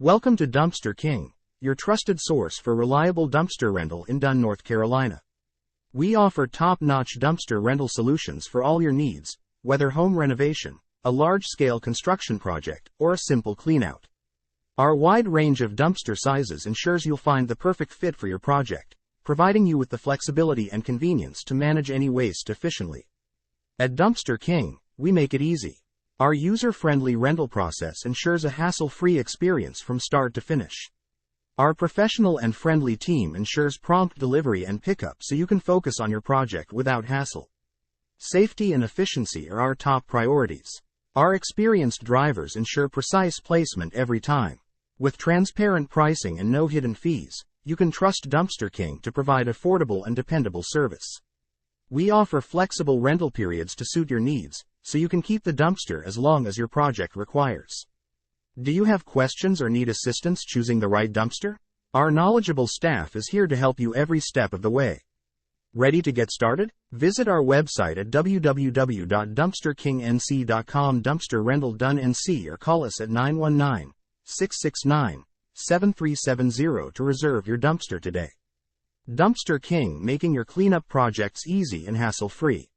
Welcome to Dumpster King, your trusted source for reliable dumpster rental in Dunn, North Carolina. We offer top-notch dumpster rental solutions for all your needs, whether home renovation, a large-scale construction project, or a simple cleanout. Our wide range of dumpster sizes ensures you'll find the perfect fit for your project, providing you with the flexibility and convenience to manage any waste efficiently. At Dumpster King, we make it easy. Our user-friendly rental process ensures a hassle-free experience from start to finish. Our professional and friendly team ensures prompt delivery and pickup so you can focus on your project without hassle. Safety and efficiency are our top priorities. Our experienced drivers ensure precise placement every time. With transparent pricing and no hidden fees, you can trust Dumpster King to provide affordable and dependable service. We offer flexible rental periods to suit your needs, so you can keep the dumpster as long as your project requires. Do you have questions or need assistance choosing the right dumpster? Our knowledgeable staff is here to help you every step of the way. Ready to get started? Visit our website at www.dumpsterkingnc.com Dumpster Rental Dunn NC or call us at 919-669-7370 to reserve your dumpster today. Dumpster King, making your cleanup projects easy and hassle-free.